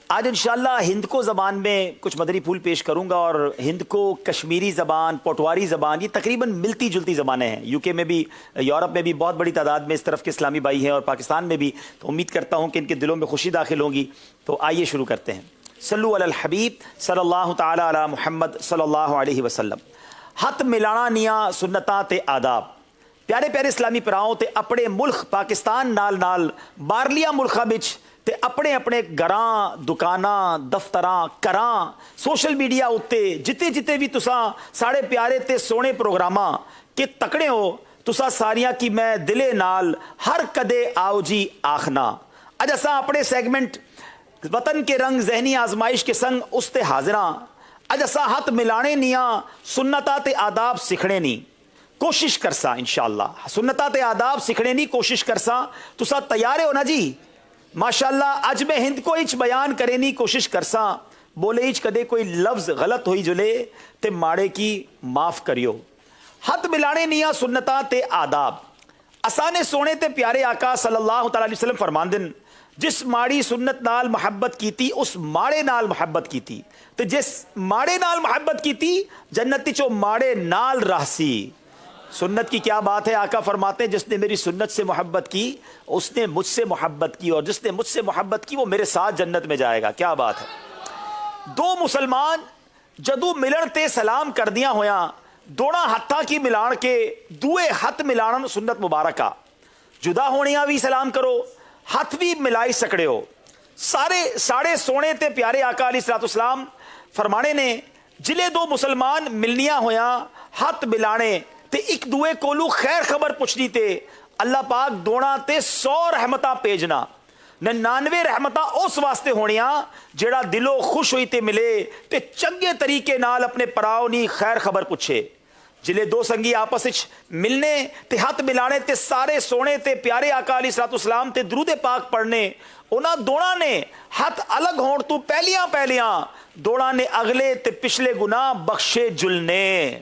آج انشاءاللہ ہند کو زبان میں کچھ مدری پھول پیش کروں گا، اور ہند کو کشمیری زبان، پوٹواری زبان، یہ تقریباً ملتی جلتی زبانیں ہیں۔ یو کے میں بھی، یورپ میں بھی بہت بڑی تعداد میں اس طرف کے اسلامی بھائی ہیں، اور پاکستان میں بھی، تو امید کرتا ہوں کہ ان کے دلوں میں خوشی داخل ہوگی۔ تو آئیے شروع کرتے ہیں۔ صلو علی الحبیب صلی اللہ تعالی علی محمد صلی اللہ علیہ وسلم۔ ہاتھ ملانا نیاں سنتاں تے آداب، پیارے پیارے اسلامی پراؤں تے اپنے ملک پاکستان نال نال بارلیا ملکاں وچ تے اپنے اپنے گھراں، دکاناں، دفتراں، کراں، سوشل میڈیا اتے جتے جتے بھی تساں ساڑے پیارے تے سونے پروگراماں کہ تکڑے ہو، تساں ساریاں کی میں دلے نال ہر کدے آؤ جی آخنا۔ اج اساں اپنے سیگمنٹ وطن کے رنگ ذہنی آزمائش کے سنگ اس تے حاضراں۔ اج اساں ہاتھ ملانے نیاں سنتاں تے آداب سکھنے نی کوشش کرساں انشاءاللہ۔ سنتاں تے آداب سکھنے نی کوشش کرساں۔ تساں تیار ہو نا جی؟ ماشاءاللہ اج میں ہند کو اچ بیان کرے نی کوشش کرساں، بولے اچ کدے کوئی لفظ غلط ہوئی جلے تے ماڑے کی معاف کریو۔ ہاتھ ملانے نیاں سنتاں تے آداب، اسانے سونے تے پیارے آقا صلی اللہ تعالی علیہ وسلم فرماندن جس ماڑی سنت نال محبت کیتی اس ماڑے نال محبت کیتی، تے جس ماڑے نال محبت کیتی جنت چو ماڑے نال رہسی۔ سنت کی کیا بات ہے؟ آقا فرماتے ہیں جس نے میری سنت سے محبت کی اس نے مجھ سے محبت کی، اور جس نے مجھ سے محبت کی وہ میرے ساتھ جنت میں جائے گا۔ کیا بات ہے! دو مسلمان جدو ملن تے سلام کر دیا ہویاں دوڑا ہتھاں کی ملان کے دوئے ہاتھ ملان سنت مبارکہ، جدا ہونیاں بھی سلام کرو، ہاتھ بھی ملائی سکڑے ہو۔ ساڑے سونے تے پیارے آقا علیہ السلام فرمانے نے جلے دو مسلمان ملنیاں ہویاں ہاتھ ملانے تے ایک دوئے کولو خیر خبر پوچھنی تے اللہ پاک دونا تے 100 رحمتاں پیجنا، 99 رحمتاں اس واسطے ہونیاں جیڑا دلو خوش ہوئی تے ملے تے چنگے طریقے نال اپنے پراؤ نی خیر خبر پوچھے۔ جلے دو سنگی آپس وچ ملنے تے ہاتھ ملانے تے سارے سونے تے پیارے آقا علیہ السلام تے درود پاک پڑھنے، انہاں دوڑاں نے ہاتھ الگ ہون تو پہلیاں دوڑاں نے اگلے تے پچھلے گناہ بخشے جلنے۔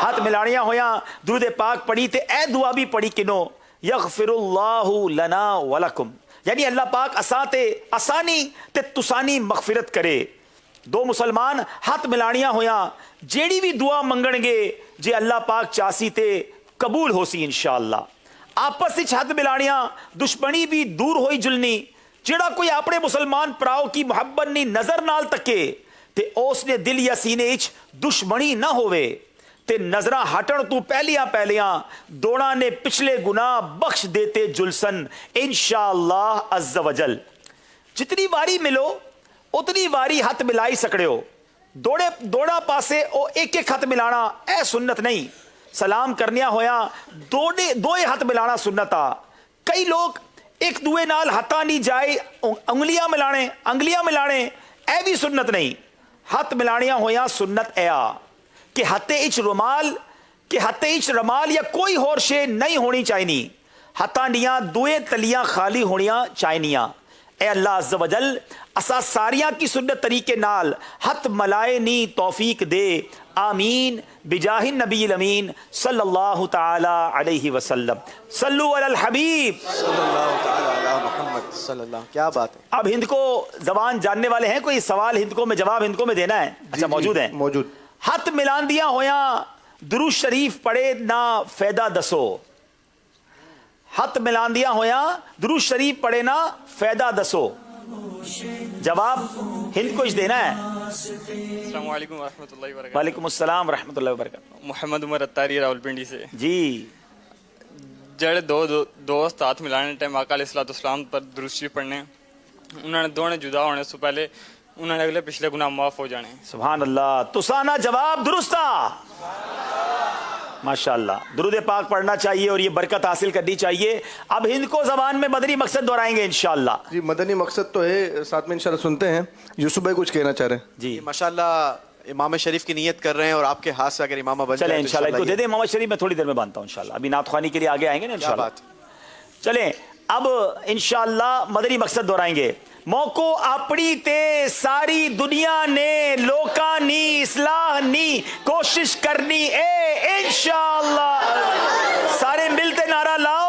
ہاتھ ملانیاں ہویاں درود پاک پڑھی تے اے دعا بھی پڑھی کنو یغفر اللہ لنا ولکم، یعنی اللہ پاک اساں تے اسانی تے تسانی مغفرت کرے۔ دو مسلمان ہاتھ ملانیاں ہویاں جیڑی بھی دعا منگن گے جے اللہ پاک چاسی تے قبول ہو سی انشاءاللہ۔ آپس وچ ہاتھ ملانیاں دشمنی بھی دور ہوئی جلنی، جیڑا کوئی اپنے مسلمان پراؤ کی محبت نی نظر نال تکے تے اس نے دل یا سینے وچ دشمنی نہ ہوئے تے نظراں ہٹن تو پہلیاں دوڑاں نے پچھلے گناہ بخش دیتے جلسن انشاءاللہ عز و جل۔ جتنی واری ملو اتنی واری ہاتھ ملائی سکڑے ہو، دوڑا پاسے او ایک ہاتھ ملانا اے سنت نہیں، سلام کرنیا ہویا دوئے ہاتھ ملانا سنت آ۔ کئی لوگ ایک دوئے نال ہاتھاں نہیں جائے انگلیاں ملانے اے بھی سنت نہیں۔ ہاتھ ملانیاں ہویا سنت اے آ کہ ہتھے اچ رمال یا کوئی ہور شے نہیں ہونی چاہینی، ہتھاں دیاں دوئے تلیاں خالی ہونیاں چاہینیاں۔ اے اللہ عز و جل اسا ساریاں کی سنت طریقے نال ہاتھ ملائے نی توفیق دے، آمین بجاہ النبی الامین صلی اللہ تعالی علیہ وسلم۔ صلو علی الحبیب صلی اللہ تعالی علی محمد صلی اللہ۔ کیا بات ہے! اب ہند کو زبان جاننے والے ہیں؟ کوئی سوال ہند کو میں جواب ہند کو میں دینا ہے؟ اچھا موجود ہیں، موجود۔ ہاتھ ملان دیا ہویاں درود شریف پڑھے نہ فائدہ دسو، ہاتھ ملان دیا ہویاں درود شریف پڑھے نہ فائدہ دسو۔ جواب ہند کو اس دینا ہے۔ السلام علیکم ورحمۃ اللہ وبرکاتہ۔ وعلیکم السلام ورحمۃ اللہ وبرکاتہ۔ محمد عمر اتاری راولپنڈی سے۔ جی جڑے دو دوست ہاتھ ملانے ٹائم آقا علیہ السلام پر درود شریف پڑھنے، انہوں نے دونوں جدا ہونے سے پہلے انہوں نے اگلے پچھلے گناہ معاف ہو جانے۔ سبحان اللہ، تسانا جواب درستا، ماشاءاللہ۔ درود پاک پڑھنا چاہیے اور یہ برکت حاصل کرنی چاہیے۔ اب ہند کو زبان میں مدنی مقصد دہرائیں گے انشاءاللہ۔ جی مدنی مقصد تو ہے، ساتھ میں انشاءاللہ سنتے ہیں یوسف بھائی کچھ کہنا چاہ رہے ہیں۔ جی ماشاءاللہ امام شریف کی نیت کر رہے ہیں اور آپ کے ہاتھ سے اگر امامہ بن چلیں جائے انشاءاللہ کو دے دیں امام شریف، میں تھوڑی دیر میں باندھتا ہوں انشاءاللہ، ابھی نعت خوانی کے لیے آگے آئیں گے نا انشاءاللہ۔ بات چلیں اب انشاءاللہ مدنی مقصد دہرائیں گے۔ موقع اپنی تے ساری دنیا نے لوکاں نی اصلاح نی کوشش کرنی اے انشاءاللہ۔ سارے ملتے نعرہ لاؤ